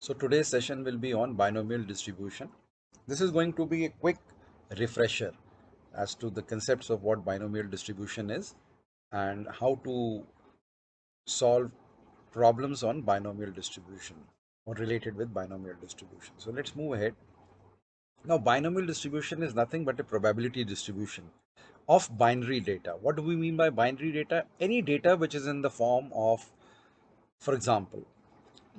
So today's session will be on binomial distribution. This is going to be a quick refresher as to the concepts of what binomial distribution is and how to solve problems on binomial distribution or related with binomial distribution. So let's move ahead. Now, binomial distribution is nothing but a probability distribution of binary data. What do we mean by binary data? Any data which is in the form of, for example,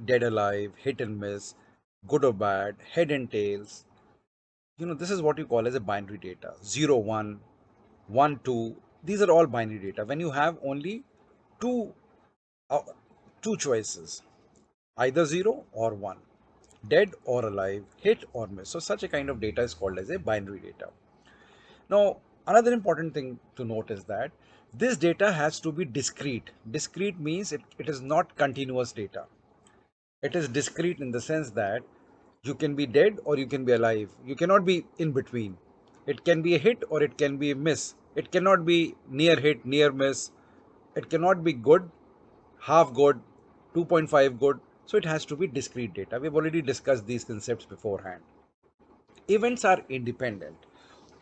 dead alive, hit and miss, good or bad, head and tails. This is what you call as a binary data. 0, 1, 1, 2. These are all binary data. When you have only two, uh, two choices, either 0 or 1, dead or alive, hit or miss. So such a kind of data is called as a binary data. Now, another important thing to note is that this data has to be discrete. Discrete means it is not continuous data. It is discrete in the sense that you can be dead or you can be alive. You cannot be in between. It can be a hit or it can be a miss. It cannot be near hit, near miss. It cannot be good, half good, 2.5 good. So it has to be discrete data. We've already discussed these concepts beforehand. Events are independent.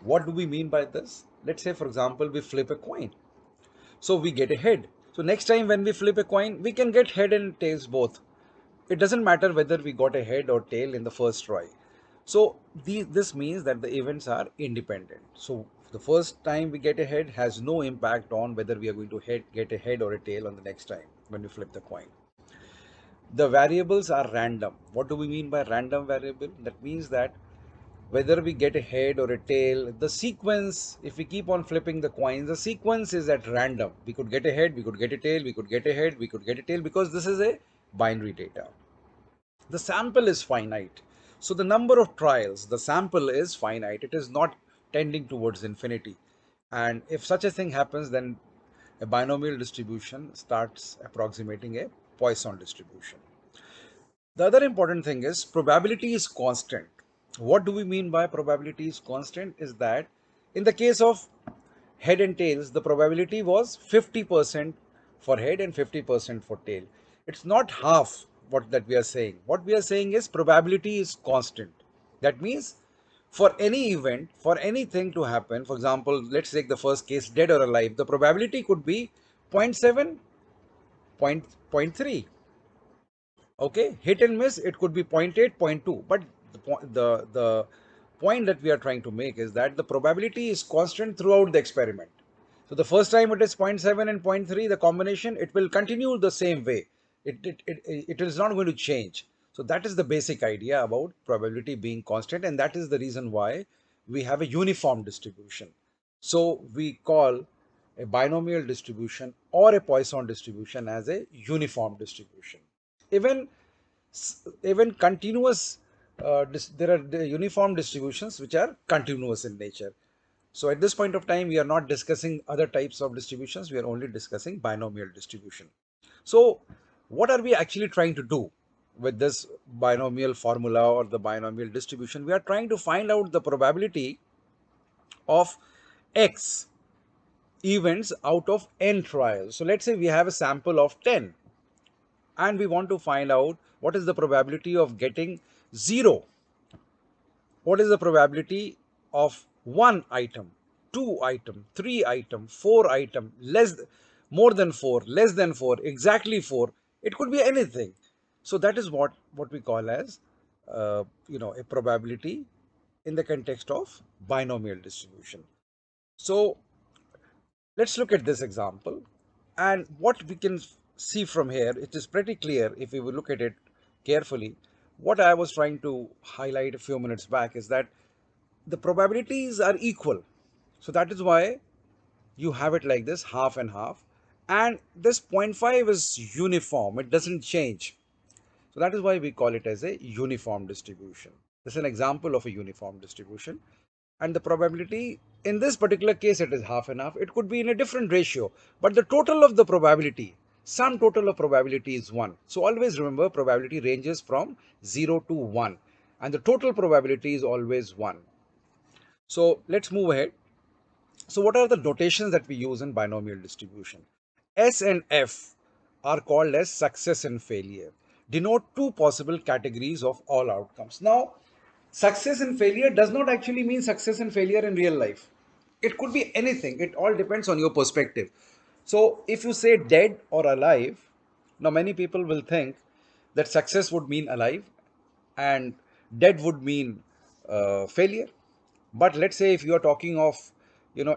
What do we mean by this? Let's say, for example, we flip a coin. So we get a head. So next time when we flip a coin, we can get head and tails both. It doesn't matter whether we got a head or tail in the first try. So this means that the events are independent. So the first time we get a head has no impact on whether we are going to get a head or a tail on the next time when we flip the coin. The variables are random. What do we mean by random variable? That means that whether we get a head or a tail, the sequence, if we keep on flipping the coins, the sequence is at random. We could get a head, we could get a tail, we could get a head, we could get a tail, because this is a binary data. The sample is finite. So the number of trials, the sample is finite. It is not tending towards infinity. And if such a thing happens, then a binomial distribution starts approximating a Poisson distribution. The other important thing is probability is constant. What do we mean by probability is constant? Is that in the case of head and tails, the probability was 50% for head and 50% for tail. It's not half what that we are saying. What we are saying is probability is constant. That means for any event, for anything to happen, for example, let's take the first case, dead or alive, the probability could be zero point 0.7, zero point 0.3. Okay, hit and miss, it could be 0.8, 0.2. But the point that we are trying to make is that the probability is constant throughout the experiment. So the first time it is 0.7 and zero point 0.3, the combination, it will continue the same way. It is not going to change. So that is the basic idea about probability being constant, and that is the reason why we have a uniform distribution. So we call a binomial distribution or a Poisson distribution as a uniform distribution. Even even continuous, there are the uniform distributions which are continuous in nature. So at this point of time, we are not discussing other types of distributions. We are only discussing binomial distribution. So what are we actually trying to do with this binomial formula or the binomial distribution? We are trying to find out the probability of X events out of n trials. So let's say we have a sample of 10 and we want to find out what is the probability of getting 0. What is the probability of 1 item, 2 item, 3 item, 4 item, more than 4, less than 4, exactly 4. It could be anything. So that is what we call as a probability in the context of binomial distribution. So let's look at this example, and what we can see from here, it is pretty clear if we will look at it carefully. What I was trying to highlight a few minutes back is that the probabilities are equal. So that is why you have it like this, half and half, and this 0.5 is uniform, it doesn't change. So that is why we call it as a uniform distribution. This is an example of a uniform distribution. And the probability in this particular case, it is half and half. It could be in a different ratio, but the total of the probability, sum total of probability is 1. So always remember, probability ranges from 0 to 1, and the total probability is always 1. So let's move ahead. So what are the notations that we use in binomial distribution? S and F are called as success and failure. denote two possible categories of all outcomes. Now, success and failure does not actually mean success and failure in real life. It could be anything. It all depends on your perspective. So, if you say dead or alive, now many people will think that success would mean alive and dead would mean failure. But let's say if you are talking of,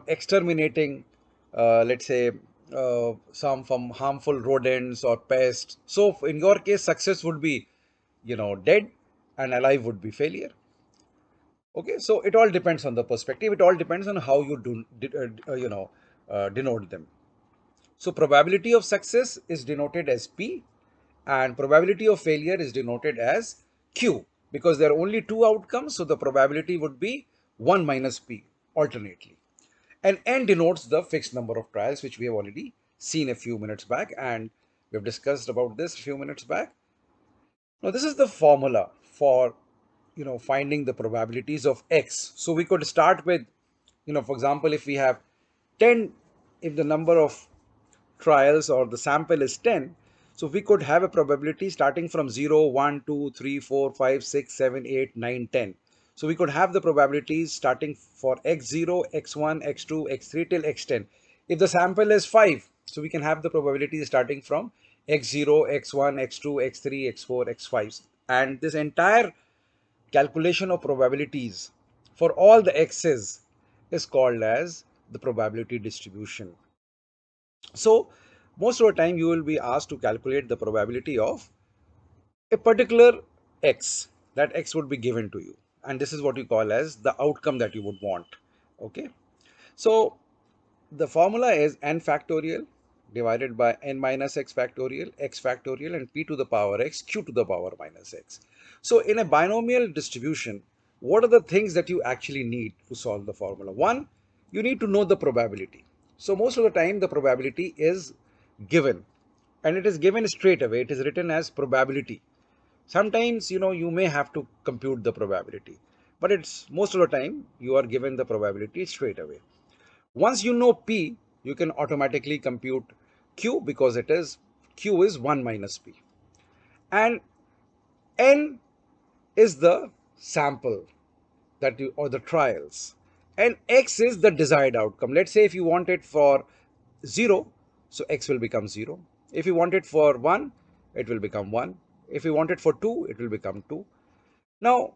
exterminating, let's say, some from harmful rodents or pests. So in your case, success would be, dead, and alive would be failure. Okay, so it all depends on the perspective. It all depends on how you denote them. So probability of success is denoted as P, and probability of failure is denoted as Q, because there are only two outcomes. So the probability would be 1 minus P alternately. And N denotes the fixed number of trials, which we have already seen a few minutes back, and we have discussed about this a few minutes back. Now this is the formula for, finding the probabilities of X. So we could start with, for example, if we have 10, if the number of trials or the sample is 10, so we could have a probability starting from 0, 1, 2, 3, 4, 5, 6, 7, 8, 9, 10. So we could have the probabilities starting for x0, x1, x2, x3 till x10. If the sample is 5, so we can have the probability starting from x0, x1, x2, x3, x4, x5. And this entire calculation of probabilities for all the x's is called as the probability distribution. So most of the time you will be asked to calculate the probability of a particular x. That x would be given to you, and this is what you call as the outcome that you would want. Okay, so the formula is n factorial divided by n minus x factorial, and p to the power x, q to the power minus x. So in a binomial distribution, what are the things that you actually need to solve the formula? One, you need to know the probability. So most of the time the probability is given, and it is given straight away. It is written as probability. Sometimes, you may have to compute the probability, but it's most of the time you are given the probability straight away. Once you know P, you can automatically compute Q, because Q is 1 minus P. And N is the sample or the trials. And X is the desired outcome. Let's say if you want it for 0, so X will become 0. If you want it for 1, it will become 1. If you want it for 2, it will become 2. Now,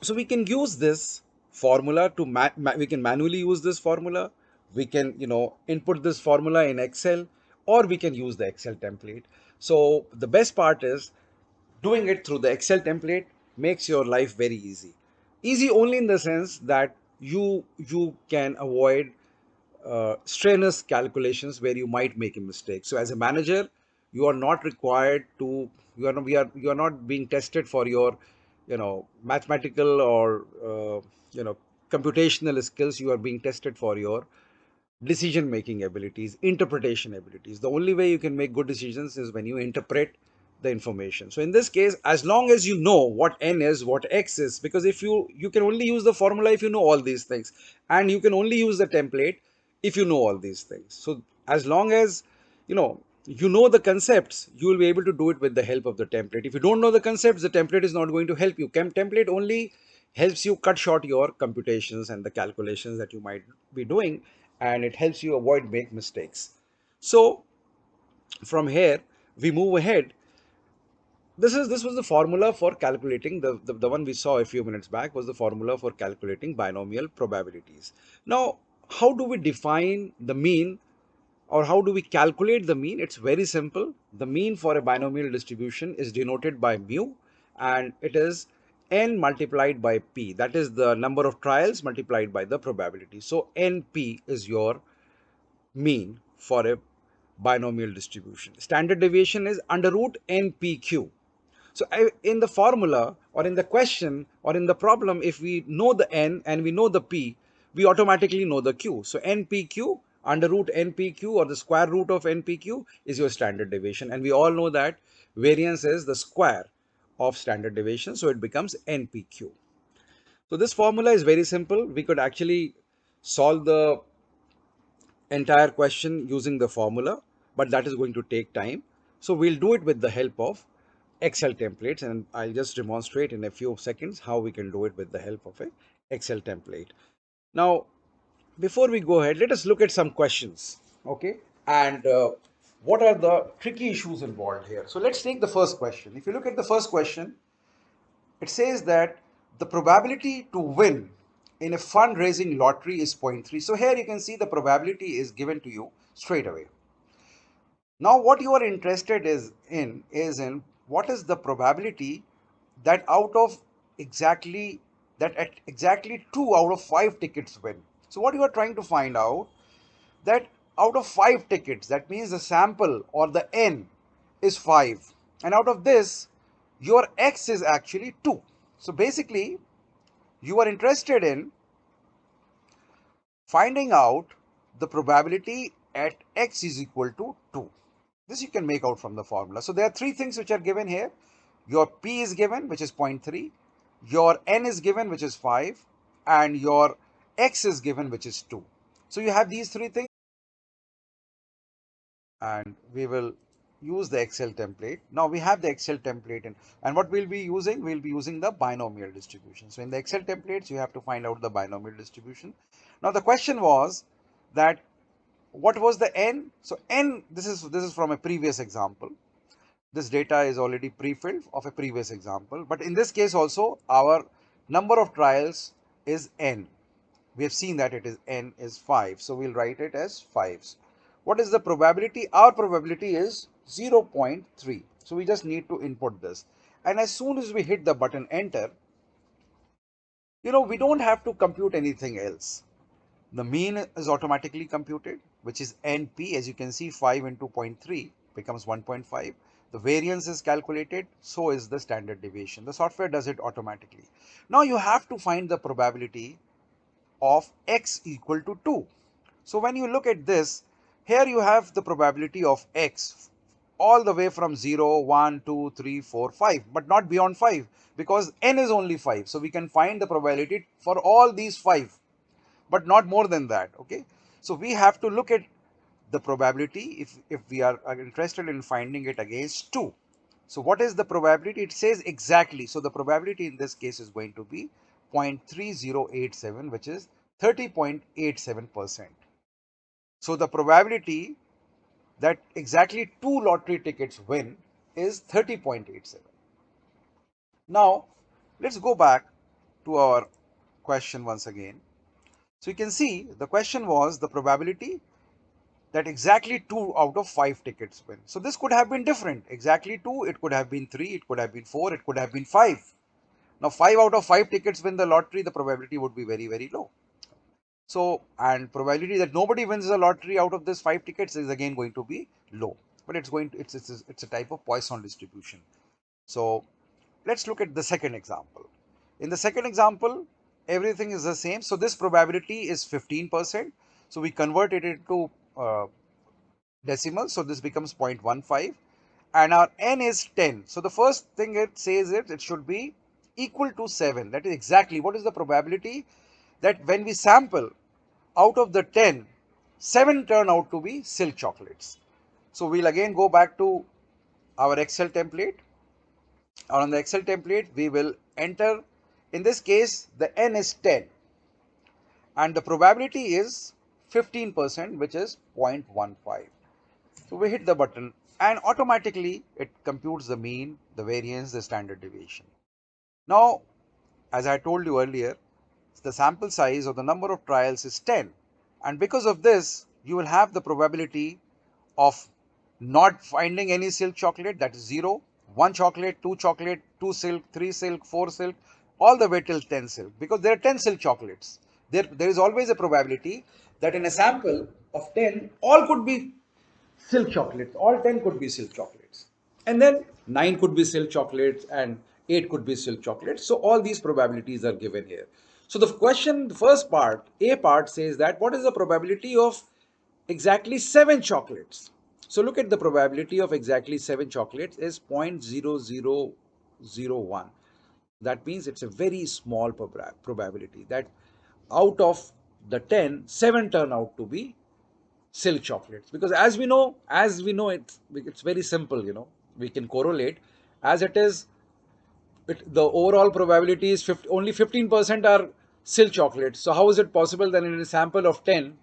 so we can use this formula to we can manually use this formula. We can, input this formula in Excel, or we can use the Excel template. So the best part is doing it through the Excel template makes your life very easy. Easy only in the sense that you can avoid strenuous calculations where you might make a mistake. So as a manager, you are not required to, you are not being tested for your, mathematical or, computational skills. You are being tested for your decision making abilities, interpretation abilities. The only way you can make good decisions is when you interpret the information. So in this case, as long as you know what n is, what x is, because if you can only use the formula if you know all these things, and you can only use the template if you know all these things. So as long as you know the concepts, you will be able to do it with the help of the template. If you don't know the concepts, the template is not going to help you. Template only helps you cut short your computations and the calculations that you might be doing, and it helps you avoid make mistakes. So from here we move ahead. This was the formula for calculating the one we saw a few minutes back was the formula for calculating binomial probabilities. Now, how do we define the mean, or how do we calculate the mean? It's very simple. The mean for a binomial distribution is denoted by mu, and it is n multiplied by p. That is the number of trials multiplied by the probability. So np is your mean for a binomial distribution. Standard deviation is under root npq. So in the formula, or in the question, or in the problem, if we know the n and we know the p, we automatically know the q. So npq, under root npq, or the square root of npq, is your standard deviation. And we all know that variance is the square of standard deviation, so it becomes npq. So this formula is very simple. We could actually solve the entire question using the formula, but that is going to take time. So we'll do it with the help of Excel templates, and I'll just demonstrate in a few seconds how we can do it with the help of a Excel template. Now, before we go ahead, let us look at some questions, okay? And what are the tricky issues involved here? So let's take the first question. If you look at the first question, it says that the probability to win in a fundraising lottery is 0.3. So here you can see the probability is given to you straight away. Now what you are interested is in what is the probability that out of exactly that at exactly 2 out of 5 tickets win. So what you are trying to find out, that out of 5 tickets, that means the sample or the n is 5, and out of this your x is actually 2. So basically you are interested in finding out the probability at x is equal to 2. This you can make out from the formula. So there are three things which are given here. Your p is given, which is 0.3, your n is given, which is 5, and your x is given, which is 2. So you have these three things, and we will use the Excel template. Now we have the Excel template, and what we'll be using, the binomial distribution. So in the Excel templates, you have to find out the binomial distribution. Now the question was that what was the n? So n, this is from a previous example. This data is already pre-filled of a previous example, but in this case also our number of trials is n. We have seen that it is n is 5, so we'll write it as 5s. What is the probability? Our probability is 0.3, so we just need to input this, and as soon as we hit the button enter, we don't have to compute anything else. The mean is automatically computed, which is NP. As you can see, 5 into 0.3 becomes 1.5. The variance is calculated, so is the standard deviation. The software does it automatically. Now you have to find the probability of x equal to 2. So when you look at this, here you have the probability of x all the way from 0, 1, 2, 3, 4, 5, but not beyond 5, because n is only 5. So we can find the probability for all these 5, but not more than that. Okay, so we have to look at the probability if we are interested in finding it against 2. So what is the probability? It says exactly. So the probability in this case is going to be 0.3087, which is 30.87%. So the probability that exactly 2 lottery tickets win is 30.87. Now let's go back to our question once again. So you can see the question was the probability that exactly 2 out of 5 tickets win. So this could have been different. Exactly 2, it could have been 3, it could have been 4, it could have been 5. Now 5 out of 5 tickets win the lottery, the probability would be very, very low. So, and probability that nobody wins the lottery out of this 5 tickets is again going to be low. But it's a type of Poisson distribution. So let's look at the second example. In the second example, everything is the same. So this probability is 15%. So we convert it into decimal. So this becomes 0.15, and our n is 10. So the first thing it says is it should be equal to 7. That is exactly what is the probability that when we sample out of the 10, 7 turn out to be silk chocolates. So we'll again go back to our Excel template. On the Excel template, we will enter, in this case, the n is 10, and the probability is 15%, which is 0.15. So we hit the button, and automatically it computes the mean, the variance, the standard deviation. Now, as I told you earlier, the sample size or the number of trials is 10, and because of this you will have the probability of not finding any silk chocolate, that is 0, 1 chocolate, 2 chocolate, 2 silk, 3 silk, 4 silk, all the way till 10 silk, because there are 10 silk chocolates. There is always a probability that in a sample of 10, all could be silk chocolates. All 10 could be silk chocolates. And then 9 could be silk chocolates and 8 could be silk chocolates. So all these probabilities are given here. So the question, the first part, A part says that what is the probability of exactly 7 chocolates? So look at the probability of exactly 7 chocolates is 0.0001. That means it's a very small probability that out of the 10, 7 turn out to be silk chocolates, because as we know it's very simple, we can correlate, As it is, the overall probability is only 15% are silk chocolates. So how is it possible that in a sample of 10,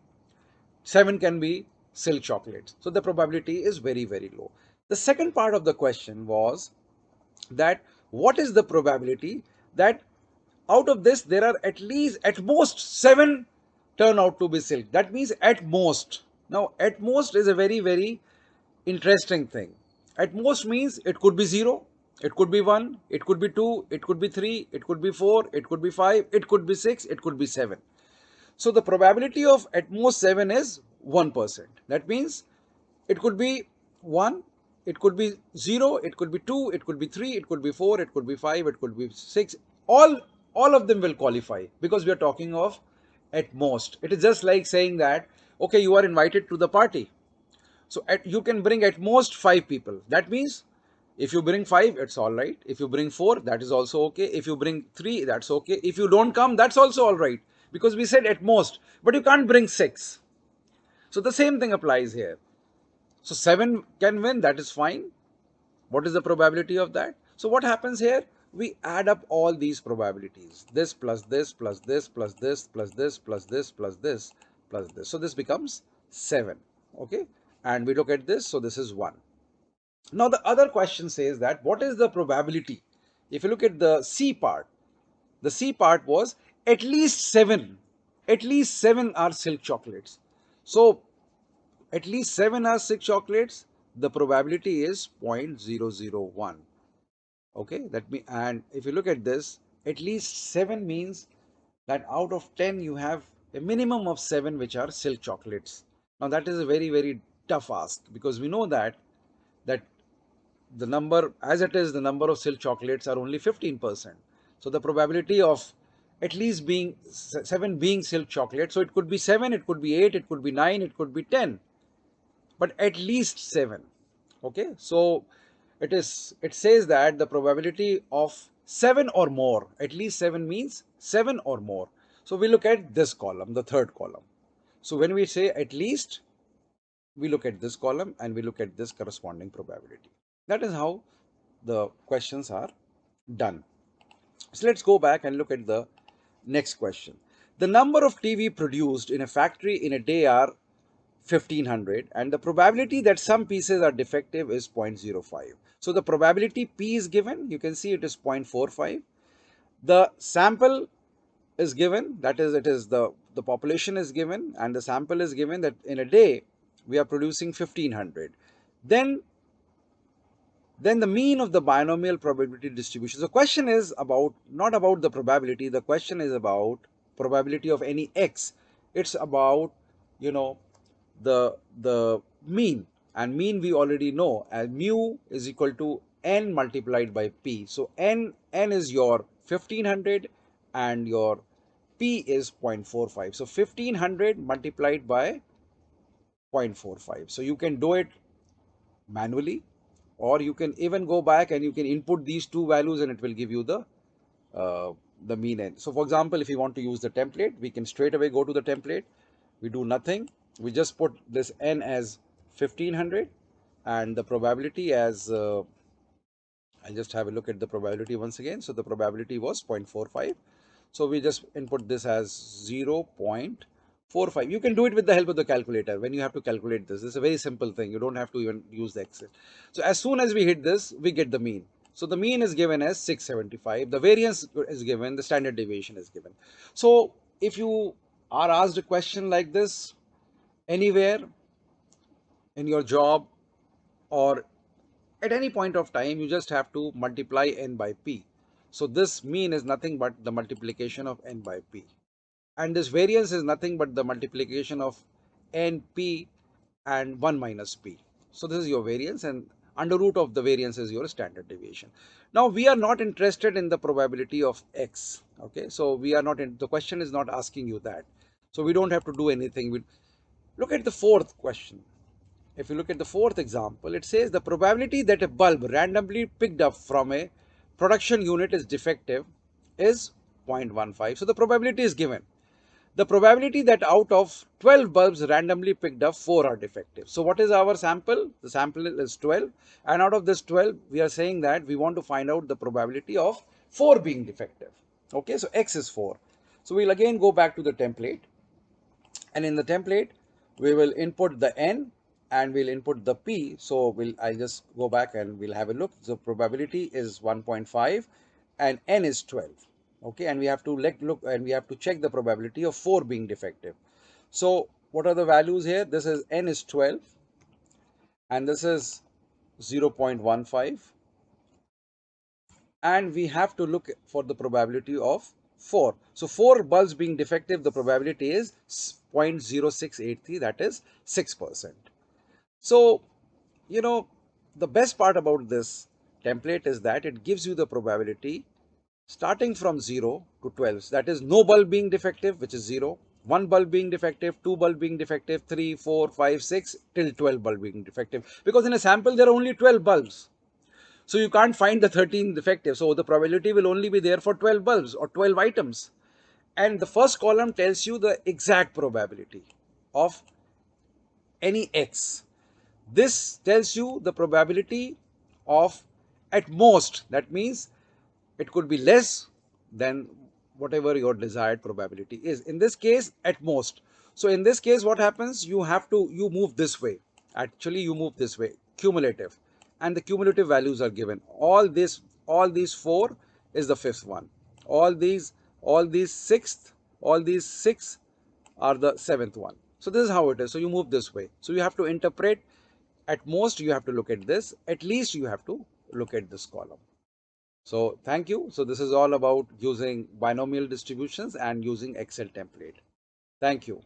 7 can be silk chocolates? So the probability is very, very low. The second part of the question was that what is the probability that out of this there are at least at most 7 turn out to be silk? That means at most. Now at most is a very, very interesting thing. At most means it could be 0, it could be 1, it could be 2, it could be 3, it could be 4, it could be 5, it could be 6, it could be 7. So the probability of at most 7 is 1%. That means it could be 1, it could be 0, it could be 2, it could be 3, it could be 4, it could be 5, it could be 6. All of them will qualify because we are talking of at most. It is just like saying that, okay, you are invited to the party. So you can bring at most 5 people. That means if you bring 5, it's all right. If you bring 4, that is also okay. If you bring 3, that's okay. If you don't come, that's also all right. Because we said at most, but you can't bring 6. So the same thing applies here. So 7 can win, that is fine. What is the probability of that? So what happens here? We add up all these probabilities. This plus this plus this plus this plus this plus this plus this plus this. So this becomes 7. Okay. And we look at this. So this is 1. Now the other question says that what is the probability? If you look at the C part was at least 7. At least 7 are silk chocolates. So at least 7 are silk chocolates. The probability is 0.001. Okay, and if you look at this, at least 7 means that out of 10 you have a minimum of 7 which are silk chocolates. Now that is a very, very tough ask because we know that the number as it is, the number of silk chocolates are only 15%. So the probability of at least being 7 being silk chocolate, so it could be 7, it could be 8, it could be 9, it could be 10, but at least 7. Okay, so it says that the probability of 7 or more, at least 7 means 7 or more. So we look at this column, the third column. So when we say at least, we look at this column and we look at this corresponding probability. That is how the questions are done. So let's go back and look at the next question. The number of TV produced in a factory in a day are 1500 and the probability that some pieces are defective is 0.05. So the probability P is given, you can see it is 0.45. The sample is given, that is the population is given and the sample is given that in a day we are producing 1500. Then the mean of the binomial probability distribution. The question is about not about the probability, the question is about probability of any x. It's about, you know, the mean, and mean we already know as mu is equal to n multiplied by p. So n is your 1500 and your p is 0.45. So 1500 multiplied by 0.45. So you can do it manually, or you can even go back and you can input these two values and it will give you the mean n. So for example, if you want to use the template, we can straight away go to the template. We do nothing. We just put this n as 1500 and the probability as I'll just have a look at the probability once again. So the probability was 0.45. So we just input this as 0.45. You can do it with the help of the calculator when you have to calculate this. This is a very simple thing. You don't have to even use the Excel. So as soon as we hit this, we get the mean. So the mean is given as 675. The variance is given. The standard deviation is given. So if you are asked a question like this anywhere in your job or at any point of time, you just have to multiply n by p. So this mean is nothing but the multiplication of n by p. And this variance is nothing but the multiplication of np and 1 minus p. So this is your variance, and under root of the variance is your standard deviation. Now we are not interested in the probability of x. Okay, so we are not in, the question is not asking you that. So we don't have to do anything. We look at the fourth question. If you look at the fourth example, it says the probability that a bulb randomly picked up from a production unit is defective is 0.15. So the probability is given. the probability that out of 12 bulbs randomly picked up, 4 are defective. So what is our sample? The sample is 12, and out of this 12, we are saying that we want to find out the probability of 4 being defective. Okay, so X is 4. So we'll again go back to the template, and in the template, we will input the N and we'll input the P. So I'll just go back and we'll have a look. So probability is 1.5 and N is 12. Okay, and we have to look and we have to check the probability of 4 being defective. So what are the values here? This is N is 12 and this is 0.15, and we have to look for the probability of 4. So 4 bulbs being defective, the probability is 0.0683, that is 6%. So, the best part about this template is that it gives you the probability starting from 0 to 12. So that is no bulb being defective, which is 0, 1 bulb being defective, 2 bulb being defective, 3, 4, 5, 6 till 12 bulb being defective. Because in a sample there are only 12 bulbs. So you can't find the 13 defective. So the probability will only be there for 12 bulbs or 12 items. And the first column tells you the exact probability of any X. This tells you the probability of at most. That means it could be less than whatever your desired probability is. In this case, at most. So in this case, what happens? You move this way. Actually, you move this way, cumulative, and the cumulative values are given. All these 4 is the 5th one. All these 6th, all these 6 are the 7th one. So this is how it is. So you move this way. So you have to interpret. At most, you have to look at this. At least you have to look at this column. So thank you. So this is all about using binomial distributions and using Excel template. Thank you.